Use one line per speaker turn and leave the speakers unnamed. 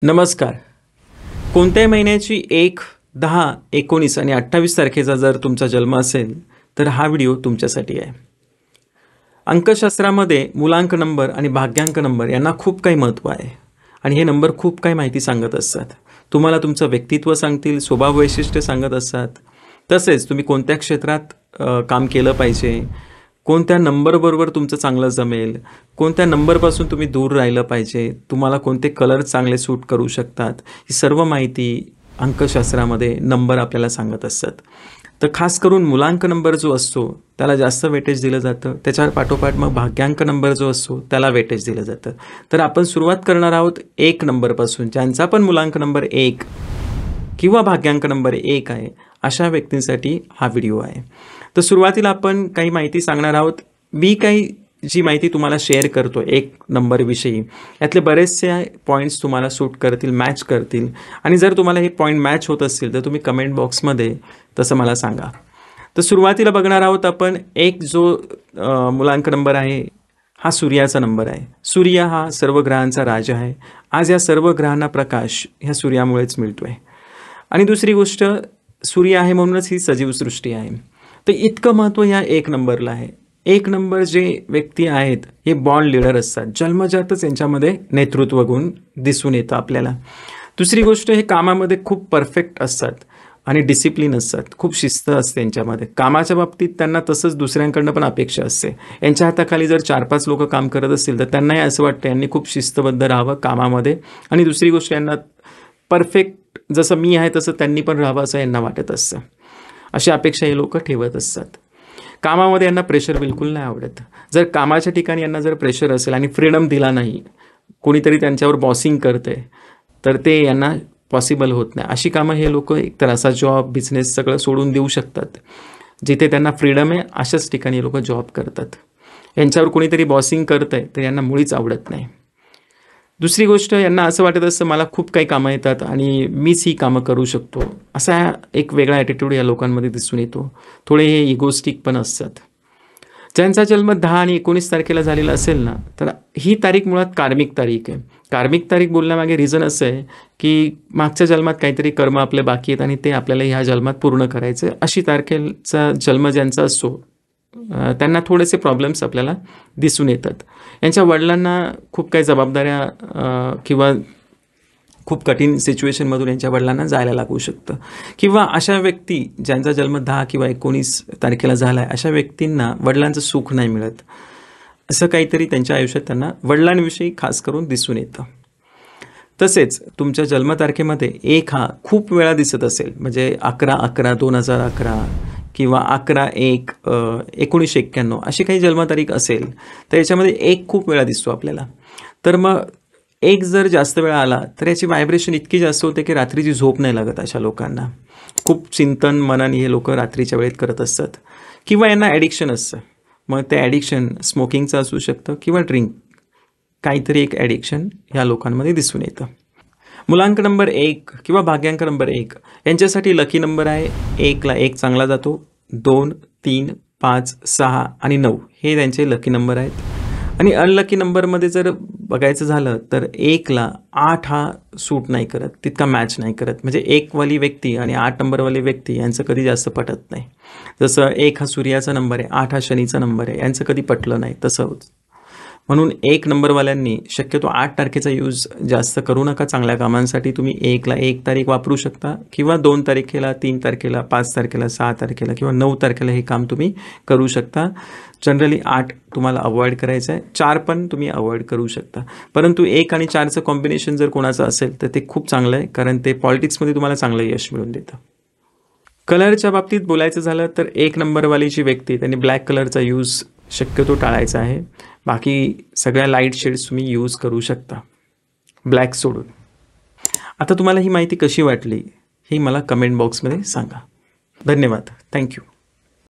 नमस्कार. कोणत्याही महिन्याची 1, 10, 19 आणि 28 तारखेचा जर तुमचा जन्म असेल तर हा व्हिडिओ तुमच्यासाठी आहे. अंकशास्त्रामध्ये मूलांक नंबर आणि भाग्यांक नंबर यांना खूप काही महत्त्व आहे आणि हे नंबर खूप काही माहिती सांगत असतात. तुम्हाला तुमचं व्यक्तित्व सांगतील, स्वभाव वैशिष्ट्य सांगत असतात. तसेच तुम्ही कोणत्या क्षेत्रात काम केलं पाहिजे, कोणत्या नंबरबरोबर तुमचं चांगलं जमेल, कोणत्या नंबरपासून तुम्ही दूर राहिलं पाहिजे, तुम्हाला कोणते कलर चांगले सूट करू शकतात, ही सर्व माहिती अंकशास्त्रामध्ये नंबर आपल्याला सांगत असतात. तर खास करून मूलांक नंबर जो असतो त्याला जास्त वेटेज दिलं जातं. त्याच्या पाठोपाठ मग भाग्यांक नंबर जो असतो त्याला वेटेज दिलं जातं. तर आपण सुरुवात करणार आहोत 1 नंबरपासून. ज्यांचा पण मूलांक नंबर 1 किंवा भाग्यांक नंबर 1 आहे अशा व्यक्तींसाठी हा व्हिडिओ आहे. तर सुरुवातीला आपण काही माहिती सांगणार आहोत. मी काही जी माहिती तुम्हाला शेअर करतो 1 नंबरविषयी, यातले बरेचसे पॉईंट्स तुम्हाला सूट करतील, मॅच करतील. आणि जर तुम्हाला हे पॉईंट मॅच होत असतील तर तुम्ही कमेंट बॉक्समध्ये तसं मला सांगा. तर सुरुवातीला बघणार आहोत आपण 1 जो मूलांक नंबर आहे हा सूर्याचा नंबर आहे. सूर्य हा सर्व ग्रहांचा राजा आहे. आज या सर्व ग्रहांना प्रकाश ह्या सूर्यामुळेच मिळतो आहे. आणि दुसरी गोष्ट, सूर्य आहे म्हणूनच ही सजीव सृष्टी आहे. तर इतकं महत्त्व या 1 नंबरला आहे. 1 नंबर जे व्यक्ती आहेत हे बॉन्ड लीडर असतात. जन्मजातच यांच्यामध्ये नेतृत्व गुण दिसून येतं आपल्याला. दुसरी गोष्ट, हे कामामध्ये खूप परफेक्ट असतात आणि डिसिप्लिन असतात. खूप शिस्त असते यांच्यामध्ये. कामाच्या बाबतीत त्यांना तसंच दुसऱ्यांकडनं पण अपेक्षा असते. यांच्या हाताखाली जर 4-5 लोक काम करत असतील तर त्यांनाही असं वाटतं यांनी खूप शिस्तबद्ध राहावं कामामध्ये. आणि दुसरी गोष्ट, यांना परफेक्ट जसं मी आहे तसं त्यांनी पण राहावं असं यांना वाटत असतं. अशी अपेक्षा हे लोक ठेवत असतात. कामामध्ये यांना प्रेशर बिलकुल नाही आवडत. जर कामाच्या ठिकाणी यांना जर प्रेशर असेल आणि फ्रीडम दिला नाही, कोणीतरी त्यांच्यावर बॉसिंग करते, तर ते यांना पॉसिबल होत नाही. अशी कामं हे लोक एकतर असा जॉब, बिझनेस सगळं सोडून देऊ शकतात. जिथे त्यांना फ्रीडम आहे अशाच ठिकाणी हे लोक जॉब करतात. यांच्यावर कोणीतरी बॉसिंग करतं आहे तर यांना मुळीच आवडत नाही. दुसरी गोष्ट, यांना असं वाटत असतं मला खूप काही कामं येतात आणि मीच ही कामं करू शकतो. असा एक वेगळा ॲटिट्यूड या लोकांमध्ये दिसून येतो. थोडे हे इगोस्टिक पण असतात. ज्यांचा जन्म 10 आणि 19 तारखेला झालेला असेल ना, तर ही तारीख मुळात कार्मिक तारीख आहे. कार्मिक तारीख बोलण्यामागे रिझन असं आहे की मागच्या जन्मात काहीतरी कर्म आपले बाकी आहेत आणि ते आपल्याला ह्या जन्मात पूर्ण करायचं. अशी तारखेचा जन्म ज्यांचा असतो त्यांना थोडेसे प्रॉब्लेम्स आपल्याला दिसून येतात. यांच्या वडिलांना खूप काही जबाबदाऱ्या किंवा खूप कठीण सिच्युएशनमधून यांच्या वडिलांना जायला लागू शकतं. किंवा अशा व्यक्ती ज्यांचा जन्म 10 किंवा 19 तारखेला झाला आहे अशा व्यक्तींना वडिलांचं सुख नाही मिळत. असं काहीतरी त्यांच्या आयुष्यात त्यांना वडिलांविषयी खास करून दिसून येतं. तसेच तुमच्या जन्मतारखेमध्ये 1 हा खूप वेळा दिसत असेल, म्हणजे 11/11/2011 किंवा 11/1/1991 अशी काही जन्मतारीख असेल तर याच्यामध्ये 1 खूप वेळा दिसतो आपल्याला. तर मग 1 जर जास्त वेळा आला तर याची व्हायब्रेशन इतकी जास्त होते की रात्रीची झोप नाही लागत अशा लोकांना. खूप चिंतन मनन हे लोक रात्रीच्या वेळेत करत असतात. किंवा यांना ॲडिक्शन असतं. मग ते ॲडिक्शन स्मोकिंगचं असू शकतं किंवा ड्रिंक, काहीतरी एक ॲडिक्शन ह्या लोकांमध्ये दिसून येतं. मूलांक नंबर 1 किंवा भाग्यांक नंबर 1 यांच्यासाठी लकी नंबर आहे. 1ला 1 चांगला जातो. 2, 3, 5, 6 आणि 9 हे त्यांचे लकी नंबर आहेत. आणि अनलकी नंबरमध्ये जर बघायचं झालं तर 1ला 8 हा सूट नाही करत, तितका मॅच नाही करत. म्हणजे 1 वाली व्यक्ती आणि 8 नंबरवाली व्यक्ती यांचं कधी जास्त पटत नाही. जसं 1 हा सूर्याचा नंबर आहे, 8 हा शनीचा नंबर आहे, यांचं कधी पटलं नाही तसं होतं. म्हणून 1 नंबरवाल्यांनी शक्यतो 8 तारखेचा यूज जास्त करू नका. चांगल्या कामांसाठी तुम्ही 1ला 1 तारीख वापरू शकता किंवा 2 तारखेला, 3 तारखेला, 5 तारखेला, 6 तारखेला किंवा 9 तारखेला हे काम तुम्ही करू शकता. जनरली 8 तुम्हाला अवॉइड करायचं आहे. 4 पण तुम्ही अवॉइड करू शकता. परंतु 1 आणि 4चं कॉम्बिनेशन जर कोणाचं असेल तर ते खूप चांगलं आहे, कारण ते पॉलिटिक्समध्ये तुम्हाला चांगलं यश मिळवून देतं. कलरच्या बाबतीत बोलायचं झालं तर 1 नंबरवाली जी व्यक्ती त्यांनी ब्लॅक कलरचा यूज शक्यतो टाळायचा आहे. बाकी सगळ्या लाईट शेड्स तुम्ही यूज करू शकता, ब्लॅक सोडून. आता तुम्हाला ही माहिती कशी वाटली हे मला कमेंट बॉक्समध्ये सांगा. धन्यवाद. थँक्यू.